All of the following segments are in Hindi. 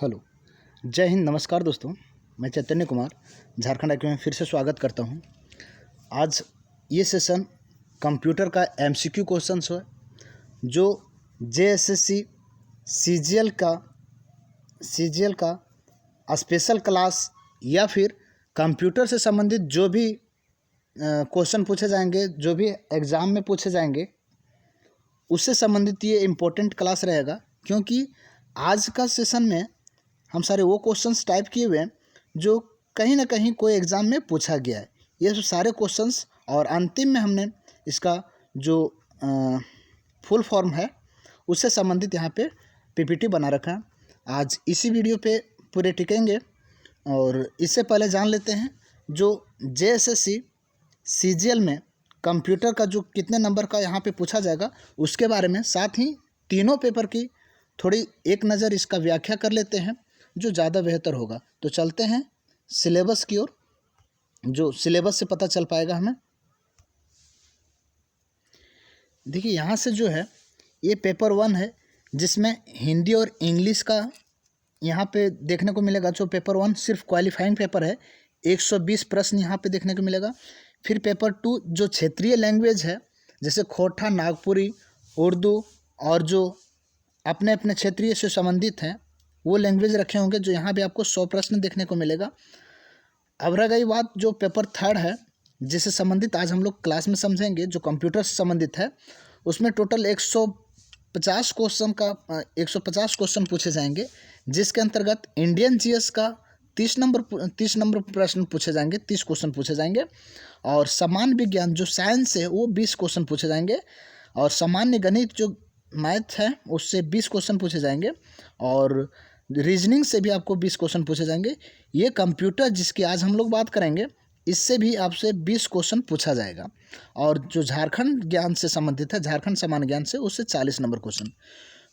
हेलो, जय हिंद, नमस्कार दोस्तों। मैं चैतन्य कुमार झारखंड आईक्यू में फिर से स्वागत करता हूं। आज ये सेशन कंप्यूटर का एमसीक्यू क्वेश्चंस है जो जेएसएससी सीजीएल का स्पेशल क्लास या फिर कंप्यूटर से संबंधित जो भी क्वेश्चन पूछे जाएंगे, जो भी एग्ज़ाम में पूछे जाएंगे, उससे संबंधित ये इम्पोर्टेंट क्लास रहेगा। क्योंकि आज का सेशन में हम सारे वो क्वेश्चंस टाइप किए हुए हैं जो कहीं ना कहीं कोई एग्ज़ाम में पूछा गया है। ये जो सारे क्वेश्चंस और अंतिम में हमने इसका जो फुल फॉर्म है उससे संबंधित यहाँ पे पीपीटी बना रखा है। आज इसी वीडियो पे पूरे टिकेंगे और इससे पहले जान लेते हैं जो जेएसएससी सीजीएल में कंप्यूटर का जो कितने नंबर का यहाँ पे पूछा जाएगा उसके बारे में, साथ ही तीनों पेपर की थोड़ी एक नज़र इसका व्याख्या कर लेते हैं जो ज़्यादा बेहतर होगा। तो चलते हैं सिलेबस की ओर, जो सिलेबस से पता चल पाएगा हमें। देखिए यहाँ से जो है ये पेपर 1 है जिसमें हिंदी और इंग्लिश का यहाँ पे देखने को मिलेगा। जो पेपर 1 सिर्फ क्वालिफाइंग पेपर है, 120 प्रश्न यहाँ पे देखने को मिलेगा। फिर पेपर 2 जो क्षेत्रीय लैंग्वेज है जैसे खोरठा, नागपुरी, उर्दू और जो अपने अपने क्षेत्रीय से संबंधित हैं वो लैंग्वेज रखे होंगे, जो यहाँ भी आपको 100 प्रश्न देखने को मिलेगा। अब रह गई बात जो पेपर 3 है जिससे संबंधित आज हम लोग क्लास में समझेंगे, जो कंप्यूटर से संबंधित है। उसमें टोटल 150 क्वेश्चन पूछे जाएंगे, जिसके अंतर्गत इंडियन जीएस का 30 नंबर प्रश्न पूछे जाएंगे, 30 क्वेश्चन पूछे जाएंगे। और सामान्य विज्ञान जो साइंस है वो 20 क्वेश्चन पूछे जाएंगे। और सामान्य गणित जो मैथ है उससे 20 क्वेश्चन पूछे जाएंगे। और रीजनिंग से भी आपको 20 क्वेश्चन पूछे जाएंगे। ये कंप्यूटर जिसकी आज हम लोग बात करेंगे इससे भी आपसे 20 क्वेश्चन पूछा जाएगा। और जो झारखंड ज्ञान से संबंधित है, झारखंड सामान्य ज्ञान से, उससे 40 नंबर क्वेश्चन।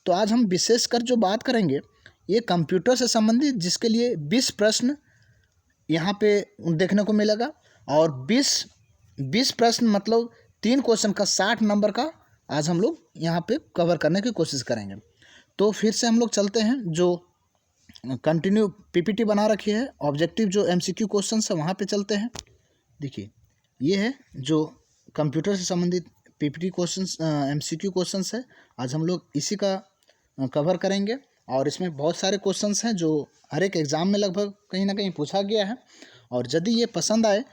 तो आज हम विशेषकर जो बात करेंगे ये कंप्यूटर से संबंधित, जिसके लिए 20 प्रश्न यहाँ पे देखने को मिलेगा। और 20 प्रश्न मतलब 3 क्वेश्चन का 60 नंबर का आज हम लोग यहाँ पे कवर करने की कोशिश करेंगे। तो फिर से हम लोग चलते हैं, जो कंटिन्यू पीपीटी बना रखी है, ऑब्जेक्टिव जो एमसीक्यू क्वेश्चंस है वहाँ पे चलते हैं। देखिए ये है जो कंप्यूटर से संबंधित पीपीटी क्वेश्चंस, एमसीक्यू क्वेश्चंस है। आज हम लोग इसी का कवर करेंगे। और इसमें बहुत सारे क्वेश्चंस हैं जो हर एक एग्ज़ाम में लगभग कहीं ना कहीं पूछा गया है। और यदि ये पसंद आए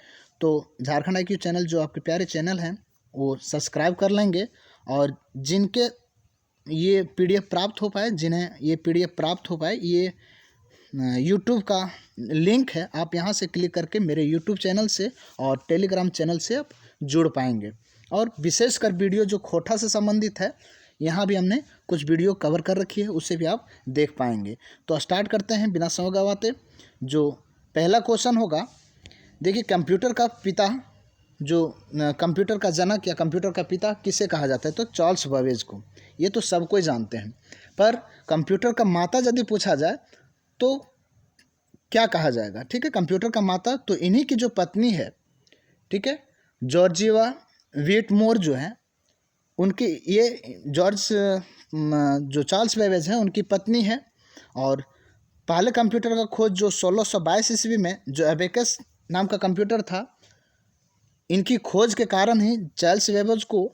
तो झारखंड आईक्यू चैनल, जो आपके प्यारे चैनल हैं, वो सब्सक्राइब कर लेंगे। और जिनके ये पीडीएफ प्राप्त हो पाए, जिन्हें ये पीडीएफ प्राप्त हो पाए, ये यूट्यूब का लिंक है, आप यहाँ से क्लिक करके मेरे यूट्यूब चैनल से और टेलीग्राम चैनल से आप जुड़ पाएंगे। और विशेषकर वीडियो जो खोरठा से संबंधित है, यहाँ भी हमने कुछ वीडियो कवर कर रखी है, उससे भी आप देख पाएंगे। तो स्टार्ट करते हैं बिना समय गवाते। जो पहला क्वेश्चन होगा, देखिए कंप्यूटर का पिता, जो कंप्यूटर का जनक या कंप्यूटर का पिता किसे कहा जाता है, तो चार्ल्स बेबेज को। ये तो सब कोई जानते हैं। पर कंप्यूटर का माता यदि पूछा जाए तो क्या कहा जाएगा? ठीक है, कंप्यूटर का माता तो इन्हीं की जो पत्नी है, ठीक है, जॉर्जिया व्हिटमोर जो है, उनकी ये जो चार्ल्स बेबेज हैं उनकी पत्नी है। और पहले कंप्यूटर का खोज जो 1622 ईस्वी में जो एबेकस नाम का कंप्यूटर था, इनकी खोज के कारण ही चार्ल्स बेबेज को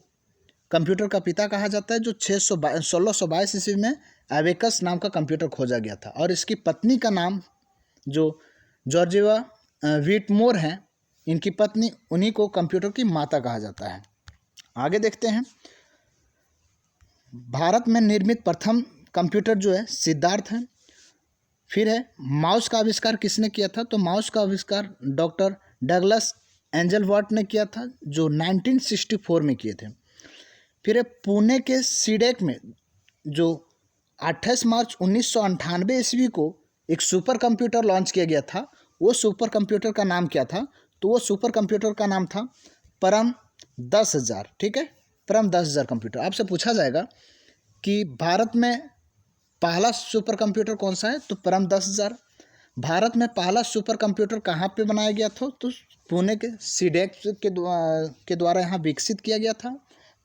कंप्यूटर का पिता कहा जाता है। जो 1622 ईस्वी में एबेकस नाम का कंप्यूटर खोजा गया था। और इसकी पत्नी का नाम जो जॉर्जिया व्हिटमोर हैं, इनकी पत्नी, उन्हीं को कंप्यूटर की माता कहा जाता है। आगे देखते हैं, भारत में निर्मित प्रथम कंप्यूटर जो है सिद्धार्थ है। फिर है माउस का आविष्कार किसने किया था, तो माउस का आविष्कार डॉक्टर डगलस एंजलवर्थ ने किया था, जो 1964 में किए थे। फिर है पुणे के सीडेक में जो 28 मार्च 1998 ईस्वी को एक सुपर कंप्यूटर लॉन्च किया गया था। वो सुपर कंप्यूटर का नाम क्या था, तो वो सुपर कंप्यूटर का नाम था परम 10,000। ठीक है, परम 10,000 कंप्यूटर। आपसे पूछा जाएगा कि भारत में पहला सुपर कंप्यूटर कौन सा है, तो परम 10,000। भारत में पहला सुपर कंप्यूटर कहाँ पे बनाया गया था, तो पुणे के सीडेक के द्वारा यहाँ विकसित किया गया था।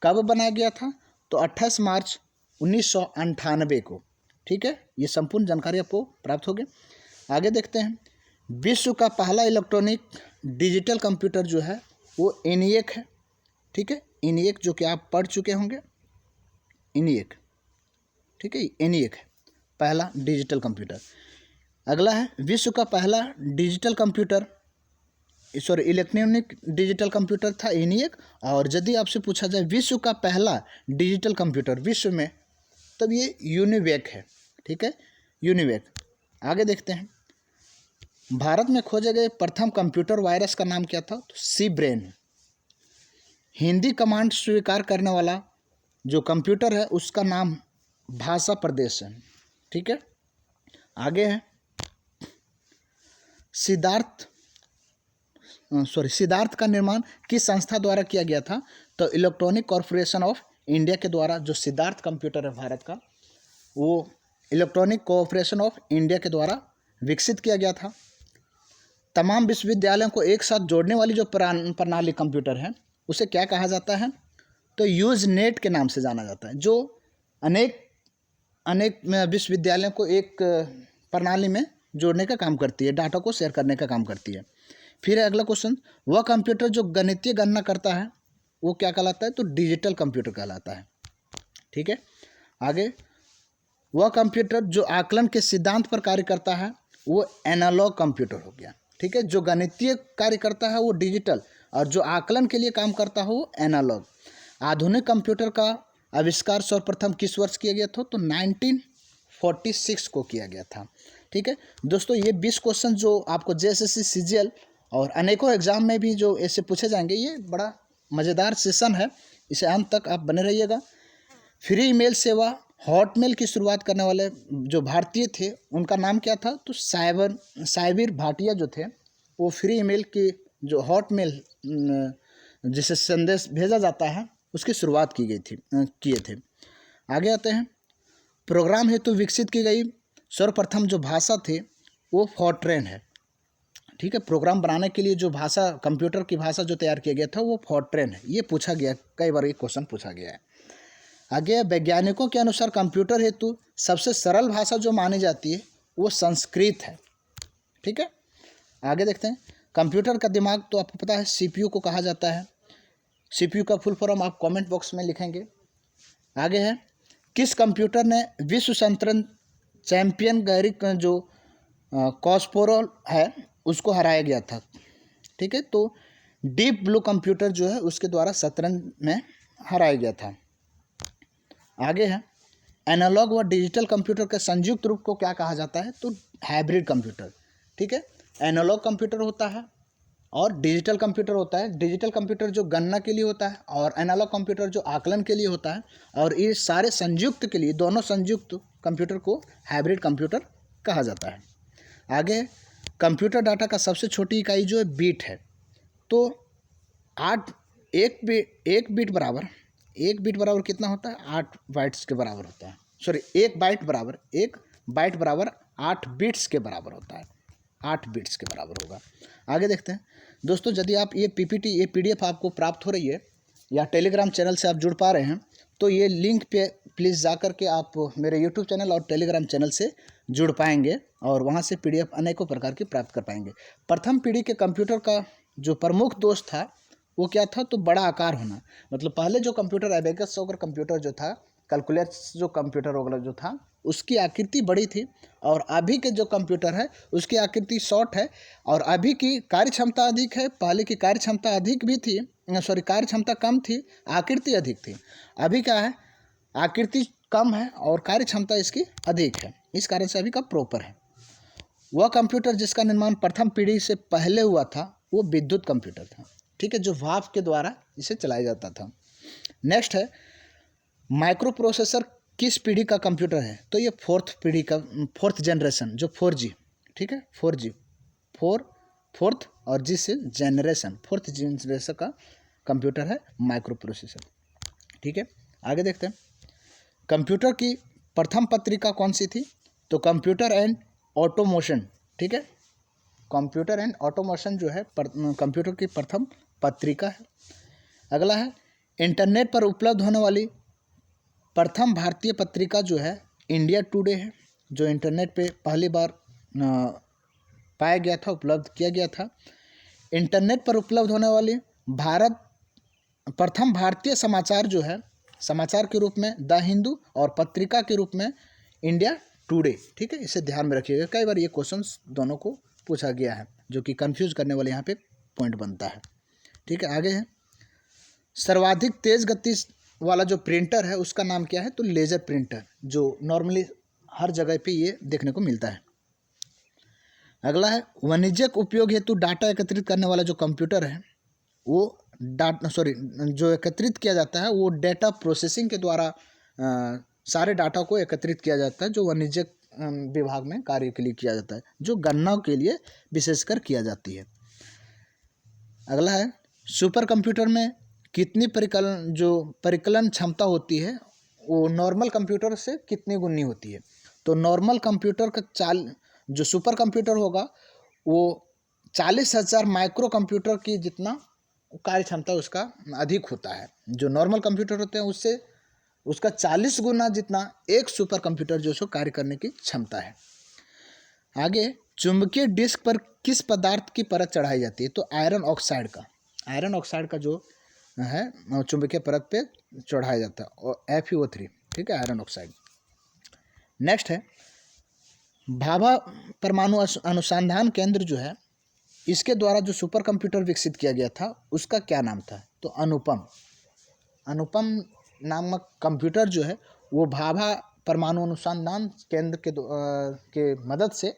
कब बनाया गया था, तो 28 मार्च 1998 को। ठीक है, ये संपूर्ण जानकारी आपको प्राप्त होगी। आगे देखते हैं, विश्व का पहला इलेक्ट्रॉनिक डिजिटल कंप्यूटर जो है वो ENIAC है। ठीक है, ENIAC जो कि आप पढ़ चुके होंगे, ENIAC, ठीक है, ENIAC है पहला डिजिटल कंप्यूटर। अगला है, विश्व का पहला digital computer, sorry electronic digital computer था ENIAC। और यदि आपसे पूछा जाए विश्व का पहला डिजिटल कंप्यूटर विश्व में, तब ये UNIVAC है। ठीक है, UNIVAC। आगे देखते हैं, भारत में खोजे गए प्रथम कंप्यूटर वायरस का नाम क्या था? तो सी ब्रेन। हिंदी कमांड स्वीकार करने वाला जो कंप्यूटर है उसका नाम भाषा प्रदेश है। ठीक है, आगे है, सिद्धार्थ का निर्माण किस संस्था द्वारा किया गया था? तो इलेक्ट्रॉनिक कॉरपोरेशन ऑफ इंडिया के द्वारा जो सिद्धार्थ कंप्यूटर है भारत का, वो इलेक्ट्रॉनिक कॉरपोरेशन ऑफ इंडिया के द्वारा विकसित किया गया था। तमाम विश्वविद्यालयों को एक साथ जोड़ने वाली जो प्रणाली कंप्यूटर है उसे क्या कहा जाता है? तो यूजनेट के नाम से जाना जाता है, जो अनेक विश्वविद्यालयों को एक प्रणाली में जोड़ने का काम करती है, डाटा को शेयर करने का काम करती है। फिर अगला क्वेश्चन, वह कंप्यूटर जो गणितीय गणना करता है वो क्या कहलाता है? तो डिजिटल कंप्यूटर कहलाता है। ठीक है, आगे, वह कंप्यूटर जो आकलन के सिद्धांत पर कार्य करता है वो एनालॉग कंप्यूटर हो गया। ठीक है, जो गणितीय कार्य करता है वो डिजिटल, और जो आकलन के लिए काम करता है वो एनालॉग। आधुनिक कंप्यूटर का आविष्कार सर्वप्रथम किस वर्ष किया गया था? तो 1946 को किया गया था। ठीक है दोस्तों, ये 20 क्वेश्चन जो आपको JSSC CGL और अनेकों एग्जाम में भी जो ऐसे पूछे जाएंगे, ये बड़ा मज़ेदार सेशन है, इसे अंत तक आप बने रहिएगा। फ्री ईमेल सेवा हॉटमेल की शुरुआत करने वाले जो भारतीय थे उनका नाम क्या था? तो साइबिर भाटिया जो थे, वो फ्री ईमेल की जो हॉटमेल जिसे संदेश भेजा जाता है उसकी शुरुआत किए थे। आगे आते हैं, प्रोग्राम हेतु विकसित की गई सर्वप्रथम जो भाषा थी वो फॉर्ट्रेन है। ठीक है, प्रोग्राम बनाने के लिए जो भाषा, कंप्यूटर की भाषा जो तैयार किया गया था वो फॉर्ट्रेन है। ये पूछा गया, कई बार ये क्वेश्चन पूछा गया है। आगे, वैज्ञानिकों के अनुसार कंप्यूटर हेतु सबसे सरल भाषा जो मानी जाती है वो संस्कृत है। ठीक है, आगे देखते हैं, कंप्यूटर का दिमाग तो आपको पता है CPU को कहा जाता है। CPU का फुल फॉर्म आप कमेंट बॉक्स में लिखेंगे। आगे है, किस कंप्यूटर ने विश्व शतरंज चैंपियन गैरी जो कॉस्पोरोल है उसको हराया गया था? ठीक है, तो डीप ब्लू कंप्यूटर जो है उसके द्वारा शतरंज में हराया गया था। आगे है, एनालॉग व डिजिटल कंप्यूटर के संयुक्त रूप को क्या कहा जाता है? तो हाइब्रिड कंप्यूटर। ठीक है, एनालॉग कंप्यूटर होता है और डिजिटल कंप्यूटर होता है। डिजिटल कंप्यूटर जो गणना के लिए होता है और एनालॉग कंप्यूटर जो आकलन के लिए होता है, और ये सारे संयुक्त के लिए, दोनों संयुक्त कंप्यूटर को हाइब्रिड कंप्यूटर कहा जाता है। आगे, कंप्यूटर डाटा का सबसे छोटी इकाई जो है बीट है। तो एक बीट बराबर कितना होता है? 8 बाइट्स के बराबर होता है। सॉरी, एक बाइट बराबर 8 बिट्स के बराबर होता है, 8 बिट्स के बराबर होगा। आगे देखते हैं दोस्तों, यदि आप ये PPT, ये PDF आपको प्राप्त हो रही है या टेलीग्राम चैनल से आप जुड़ पा रहे हैं, तो ये लिंक पे प्लीज़ जा कर के आप मेरे YouTube चैनल और टेलीग्राम चैनल से जुड़ पाएंगे और वहाँ से PDF अनेकों प्रकार की प्राप्त कर पाएंगे। प्रथम पीढ़ी के कंप्यूटर का जो प्रमुख दोष था वो क्या था? तो बड़ा आकार होना। मतलब पहले जो कंप्यूटर एबेकस वगैरह कंप्यूटर जो था, कैलकुलेटर्स जो कंप्यूटर वगैरह जो था, उसकी आकृति बड़ी थी, और अभी के जो कंप्यूटर है उसकी आकृति शॉर्ट है, और अभी की कार्य क्षमता अधिक है। पहले की कार्य क्षमता अधिक भी थी, कार्य क्षमता कम थी, आकृति अधिक थी। अभी क्या है, आकृति कम है और कार्य क्षमता इसकी अधिक है, इस कारण से अभी का प्रॉपर है। वह कंप्यूटर जिसका निर्माण प्रथम पीढ़ी से पहले हुआ था वो विद्युत कंप्यूटर था। ठीक है, जो वाल्व के द्वारा इसे चलाया जाता था। नेक्स्ट है, माइक्रो प्रोसेसर किस पीढ़ी का कंप्यूटर है? तो ये फोर्थ जनरेशन जो 4G। ठीक है, 4G, फोर्थ और जी से जनरेशन, 4th जनरेशन का कंप्यूटर है माइक्रो प्रोसेसर। ठीक है, आगे देखते हैं, कंप्यूटर की प्रथम पत्रिका कौन सी थी? तो कंप्यूटर एंड ऑटोमेशन। ठीक है, कंप्यूटर एंड ऑटोमेशन जो है कंप्यूटर की प्रथम पत्रिका है। अगला है, इंटरनेट पर उपलब्ध होने वाली प्रथम भारतीय पत्रिका जो है इंडिया टुडे है, जो इंटरनेट पे पहली बार पाया गया था, उपलब्ध किया गया था। इंटरनेट पर उपलब्ध होने वाली भारत प्रथम भारतीय समाचार जो है, समाचार के रूप में द हिंदू और पत्रिका के रूप में इंडिया टुडे। ठीक है, इसे ध्यान में रखिएगा, कई बार ये क्वेश्चंस दोनों को पूछा गया है, जो कि कंफ्यूज करने वाले यहाँ पे पॉइंट बनता है। ठीक है, आगे है सर्वाधिक तेज गति वाला जो प्रिंटर है उसका नाम क्या है, तो लेजर प्रिंटर, जो नॉर्मली हर जगह पे ये देखने को मिलता है। अगला है वाणिज्यिक उपयोग हेतु डाटा एकत्रित करने वाला जो कंप्यूटर है वो जो एकत्रित किया जाता है वो डेटा प्रोसेसिंग के द्वारा सारे डाटा को एकत्रित किया जाता है, जो वाणिज्यिक विभाग में कार्य के लिए किया जाता है, जो गणना के लिए विशेषकर किया जाती है। अगला है सुपर कंप्यूटर में कितनी परिकलन क्षमता होती है, वो नॉर्मल कंप्यूटर से कितनी गुनी होती है। तो नॉर्मल कंप्यूटर का जो सुपर कंप्यूटर होगा वो 40,000 माइक्रो कंप्यूटर की जितना कार्य क्षमता उसका अधिक होता है। जो नॉर्मल कंप्यूटर होते हैं उससे उसका 40 गुना जितना एक सुपर कंप्यूटर जो सो कार्य करने की क्षमता है। आगे चुंबकीय डिस्क पर किस पदार्थ की परत चढ़ाई जाती है, तो आयरन ऑक्साइड का जो है चुंबकीय परत पे चढ़ाया जाता है, और FeO3। ठीक है, आयरन ऑक्साइड। नेक्स्ट है भाभा परमाणु अनुसंधान केंद्र जो है, इसके द्वारा जो सुपर कंप्यूटर विकसित किया गया था उसका क्या नाम था, तो अनुपम नामक कंप्यूटर जो है वो भाभा परमाणु अनुसंधान केंद्र के मदद से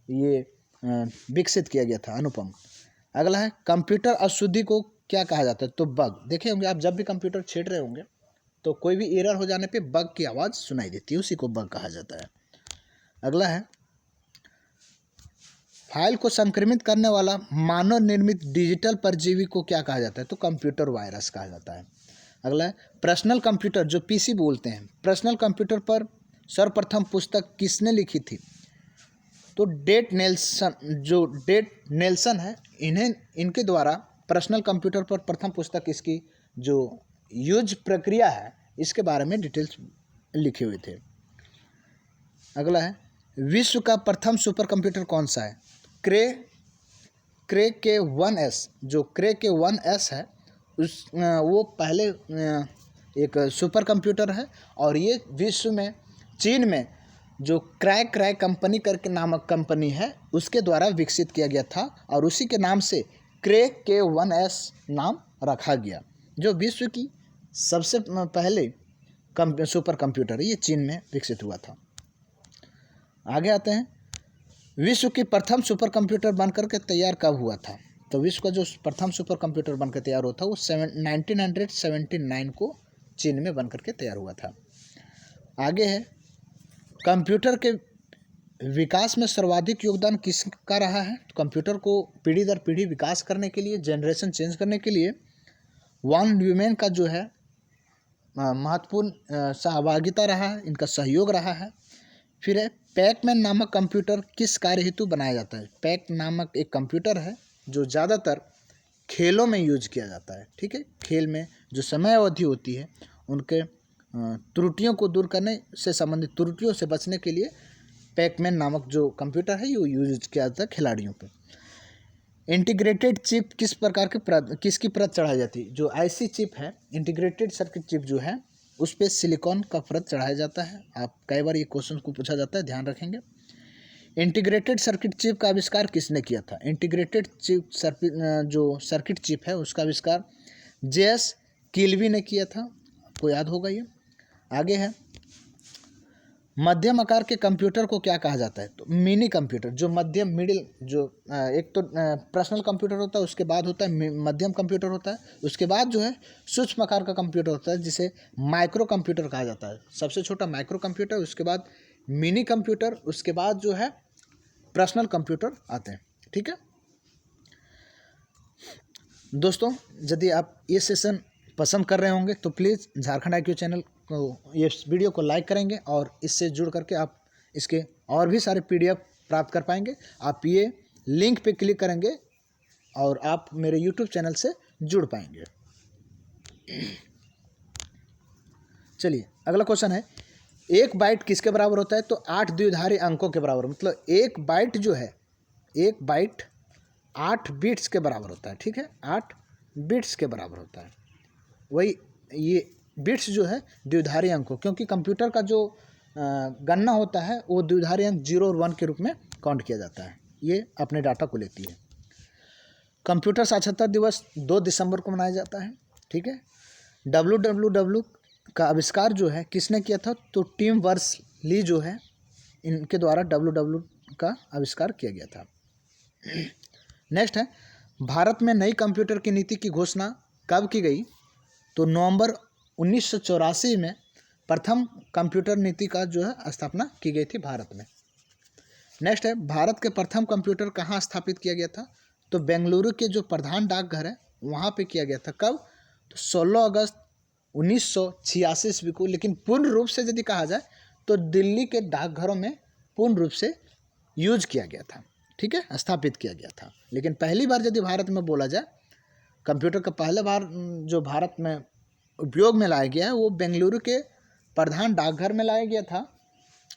ये विकसित किया गया था, अनुपम। अगला है कंप्यूटर अशुद्धि को क्या कहा जाता है, तो बग। देखे होंगे आप जब भी कंप्यूटर छेड़ रहे होंगे तो कोई भी एरर हो जाने पे बग की आवाज़ सुनाई देती है, उसी को बग कहा जाता है। अगला है फाइल को संक्रमित करने वाला मानव निर्मित डिजिटल परजीवी को क्या कहा जाता है, तो कंप्यूटर वायरस कहा जाता है। अगला है पर्सनल कंप्यूटर, जो PC बोलते हैं, पर्सनल कंप्यूटर पर सर्वप्रथम पुस्तक किसने लिखी थी, तो डेट नेल्सन है, इनके द्वारा पर्सनल कंप्यूटर पर प्रथम पुस्तक, इसकी जो यूज प्रक्रिया है इसके बारे में डिटेल्स लिखे हुए थे। अगला है विश्व का प्रथम सुपर कंप्यूटर कौन सा है, क्रे K1S, जो क्रे K1S है वो पहले एक सुपर कंप्यूटर है, और ये विश्व में चीन में जो क्रैक कंपनी करके नामक कंपनी है उसके द्वारा विकसित किया गया था, और उसी के नाम से क्रे K1S नाम रखा गया, जो विश्व की सबसे पहले सुपर कंप्यूटर है, ये चीन में विकसित हुआ था। आगे आते हैं विश्व की प्रथम सुपर कंप्यूटर बनकर के तैयार कब हुआ था, तो विश्व का जो प्रथम सुपर कंप्यूटर बनकर तैयार हुआ था वो 1979 को चीन में बनकर के तैयार हुआ था। आगे है कंप्यूटर के विकास में सर्वाधिक योगदान किसका रहा है, तो कंप्यूटर को पीढ़ी दर पीढ़ी विकास करने के लिए, जनरेशन चेंज करने के लिए वॉन न्यूमैन का जो है महत्वपूर्ण सहभागिता रहा है, इनका सहयोग रहा है। फिर है पैकमैन नामक कंप्यूटर किस कार्य हेतु बनाया जाता है, पैक नामक एक कंप्यूटर है जो ज़्यादातर खेलों में यूज किया जाता है। ठीक है, खेल में जो समय अवधि होती है उनके त्रुटियों को दूर करने से संबंधित त्रुटियों से बचने के लिए पैकमैन नामक जो कंप्यूटर है ये यूज किया जाता है खिलाड़ियों पे। इंटीग्रेटेड चिप किस प्रकार के किसकी परत चढ़ाई जाती है, जो IC चिप है, इंटीग्रेटेड सर्किट चिप जो है उस पर सिलिकॉन का परत चढ़ाया जाता है। आप कई बार ये क्वेश्चन को पूछा जाता है, ध्यान रखेंगे। इंटीग्रेटेड सर्किट चिप का आविष्कार किसने किया था, इंटीग्रेटेड चिप जो सर्किट चिप है उसका आविष्कार JS किल्वी ने किया था, आपको याद होगा ये। आगे है मध्यम आकार के कंप्यूटर को क्या कहा जाता है, तो मिनी कंप्यूटर, जो मध्यम मिडिल जो एक तो पर्सनल कंप्यूटर होता है, उसके बाद होता है मध्यम कंप्यूटर होता है, उसके बाद जो है सूक्ष्म आकार का कंप्यूटर होता है जिसे माइक्रो कंप्यूटर कहा जाता है। सबसे छोटा माइक्रो कंप्यूटर, उसके बाद मिनी कंप्यूटर, उसके बाद जो है पर्सनल कंप्यूटर आते हैं। ठीक है दोस्तों, यदि आप ये सेशन पसंद कर रहे होंगे तो प्लीज़ झारखंड IQ चैनल को ये वीडियो को लाइक करेंगे, और इससे जुड़ करके आप इसके और भी सारे PDF प्राप्त कर पाएंगे। आप ये लिंक पे क्लिक करेंगे और आप मेरे YouTube चैनल से जुड़ पाएंगे। चलिए अगला क्वेश्चन है एक बाइट किसके बराबर होता है? तो 8 द्विधारी अंकों के बराबर, मतलब एक बाइट जो है, एक बाइट 8 बिट्स के बराबर होता है। ठीक है, 8 बिट्स के बराबर होता है। वही ये बिट्स जो है द्विधारी अंकों, क्योंकि कंप्यूटर का जो गणना होता है वो द्विधारी अंक 0 और 1 के रूप में काउंट किया जाता है। ये अपने डाटा को लेती है। कंप्यूटर साक्षरता दिवस 2 दिसंबर को मनाया जाता है। ठीक है, WWW का आविष्कार जो है किसने किया था? तो टिम बर्नर्स ली जो है, इनके द्वारा WWW का आविष्कार किया गया था। नेक्स्ट है, भारत में नई कंप्यूटर की नीति की घोषणा कब की गई? तो नवंबर 1984 में प्रथम कंप्यूटर नीति का जो है स्थापना की गई थी भारत में। नेक्स्ट है, भारत के प्रथम कंप्यूटर कहाँ स्थापित किया गया था? तो बेंगलुरु के जो प्रधान डाकघर है वहाँ पे किया गया था। कब? तो 16 अगस्त 1986 ईस्वी को। लेकिन पूर्ण रूप से यदि कहा जाए तो दिल्ली के डाकघरों में पूर्ण रूप से यूज किया गया था। ठीक है, स्थापित किया गया था। लेकिन पहली बार यदि भारत में बोला जाए, कंप्यूटर का पहले बार जो भारत में उपयोग में लाया गया है वो बेंगलुरु के प्रधान डाकघर में लाया गया था,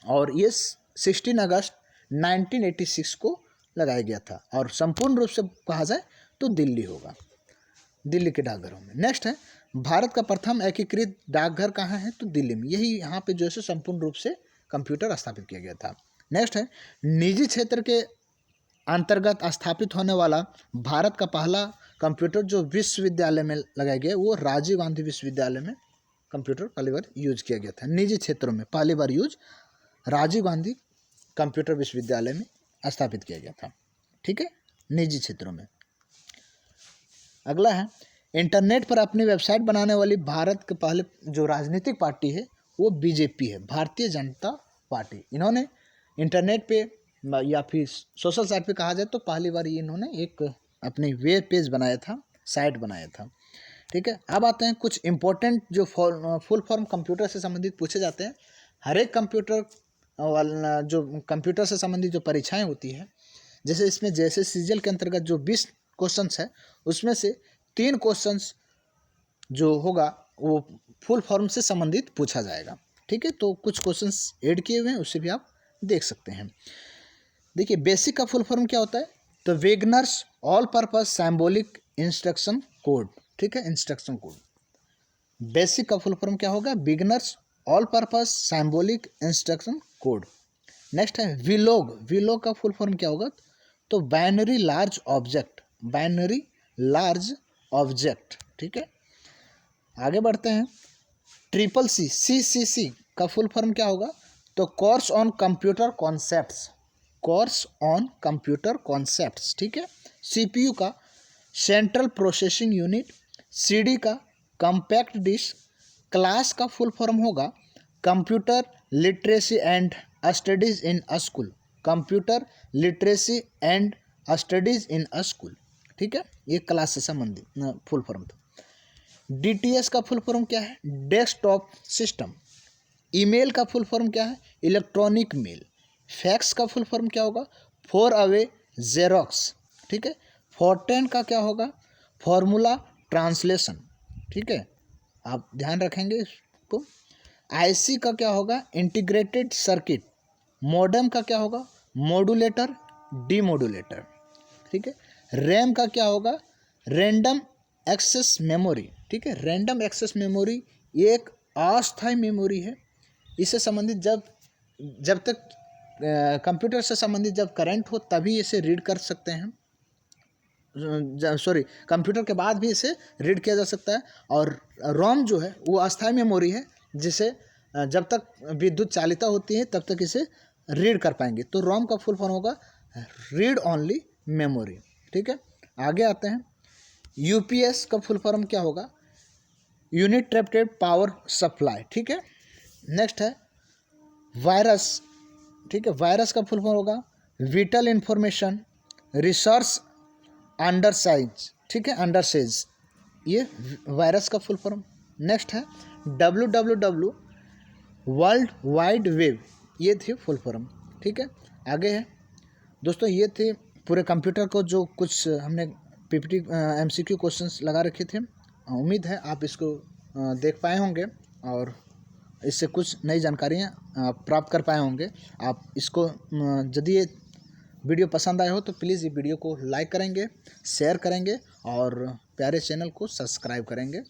और ये 16 अगस्त 1986 को लगाया गया था। और संपूर्ण रूप से कहा जाए तो दिल्ली होगा, दिल्ली के डाकघरों में। नेक्स्ट है, भारत का प्रथम एकीकृत डाकघर कहाँ है? तो दिल्ली में। यही यहाँ पे जो है संपूर्ण रूप से कंप्यूटर स्थापित किया गया था। नेक्स्ट है, निजी क्षेत्र के अंतर्गत स्थापित होने वाला भारत का पहला कंप्यूटर जो विश्वविद्यालय में लगाया गया वो राजीव गांधी विश्वविद्यालय में कंप्यूटर पहली बार यूज किया गया था। निजी क्षेत्रों में पहली बार यूज राजीव गांधी कंप्यूटर विश्वविद्यालय में स्थापित किया गया था। ठीक है, निजी क्षेत्रों में। अगला है, इंटरनेट पर अपनी वेबसाइट बनाने वाली भारत के पहले जो राजनीतिक पार्टी है वो बीजेपी है, भारतीय जनता पार्टी। इन्होंने इंटरनेट पे या फिर सोशल साइट पे कहा जाए तो पहली बार ये इन्होंने एक अपनी वेब पेज बनाया था, साइट बनाया था। ठीक है, अब आते हैं कुछ इंपॉर्टेंट जो फुल फॉर्म कंप्यूटर से संबंधित पूछे जाते हैं। हर एक कंप्यूटर वाला जो कंप्यूटर से संबंधित जो परीक्षाएं होती है, जैसे इसमें जैसे सीजीएल के अंतर्गत जो 20 क्वेश्चंस है उसमें से 3 क्वेश्चंस जो होगा वो फुल फॉर्म से संबंधित पूछा जाएगा। ठीक है, तो कुछ क्वेश्चंस ऐड किए हुए हैं, उससे भी आप देख सकते हैं। देखिए, बेसिक का फुल फॉर्म क्या होता है? तो beginners all purpose symbolic instruction code. ठीक है, इंस्ट्रक्शन कोड। बेसिक का फुल फॉर्म क्या होगा? Beginners all purpose symbolic instruction code. Next है विलोग। विलोग का फुल फॉर्म क्या होगा? तो binary large object, binary large object. ठीक है, आगे बढ़ते हैं। ट्रिपल सी, CCC का फुल फॉर्म क्या होगा? तो course on computer concepts, course on computer concepts. ठीक है, CPU का सेंट्रल प्रोसेसिंग यूनिट, CD का कॉम्पैक्ट डिस्क। क्लास का फुल फॉर्म होगा computer literacy and studies in school, computer literacy and studies in school. ठीक है, ये क्लास से संबंधित फुल फॉर्म था। DTS का फुल फॉर्म क्या है? Desktop system. ईमेल का फुल फॉर्म क्या है? Electronic mail. फैक्स का फुल फॉर्म क्या होगा? Far away xerox. ठीक है, फॉरटेन का क्या होगा? Formula translation. ठीक है, आप ध्यान रखेंगे इसको। IC का क्या होगा? Integrated circuit. मॉडेम का क्या होगा? Modulator, demodulator. ठीक है, रैम का क्या होगा? Random access memory. ठीक है, रैंडम एक्सेस मेमोरी ये एक अस्थायी मेमोरी है। इससे संबंधित जब तक कंप्यूटर से संबंधित जब करंट हो तभी इसे रीड कर सकते हैं, सॉरी कंप्यूटर के बाद भी इसे रीड किया जा सकता है। और रोम जो है वो अस्थायी मेमोरी है, जिसे जब तक विद्युत चालिता होती है तब तक इसे रीड कर पाएंगे। तो रोम का फुल फॉर्म होगा रीड ओनली मेमोरी। ठीक है, आगे आते हैं। UPS का फुल फॉर्म क्या होगा? यूनिट ट्रैप्टेड पावर सप्लाई। ठीक है, नेक्स्ट है वायरस। ठीक है, वायरस का फुल फॉर्म होगा विटल इंफॉर्मेशन रिसोर्स अंडरसाइज। ठीक है, अंडरसेज, ये वायरस का फुल फॉर्म। नेक्स्ट है WWW वर्ल्ड वाइड वेब, ये थी फुल फॉर्म। ठीक है, आगे है दोस्तों, ये थे पूरे कंप्यूटर को जो कुछ हमने PPT MCQ क्वेश्चंस लगा रखे थे। उम्मीद है आप इसको देख पाए होंगे और इससे कुछ नई जानकारियाँ प्राप्त कर पाए होंगे। आप इसको यदि ये वीडियो पसंद आए हो तो प्लीज़ ये वीडियो को लाइक करेंगे, शेयर करेंगे और प्यारे चैनल को सब्सक्राइब करेंगे।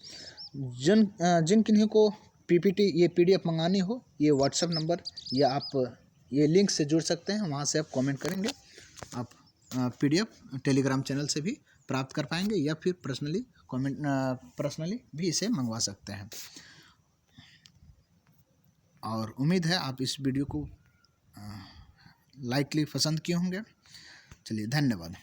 जिन किन्हीं को पीपीटी ये पीडीएफ मंगानी हो, ये व्हाट्सएप नंबर या आप ये लिंक से जुड़ सकते हैं, वहाँ से आप कमेंट करेंगे, आप पीडीएफ टेलीग्राम चैनल से भी प्राप्त कर पाएंगे या फिर पर्सनली भी इसे मंगवा सकते हैं। और उम्मीद है आप इस वीडियो को लाइकली पसंद किए होंगे। चलिए, धन्यवाद।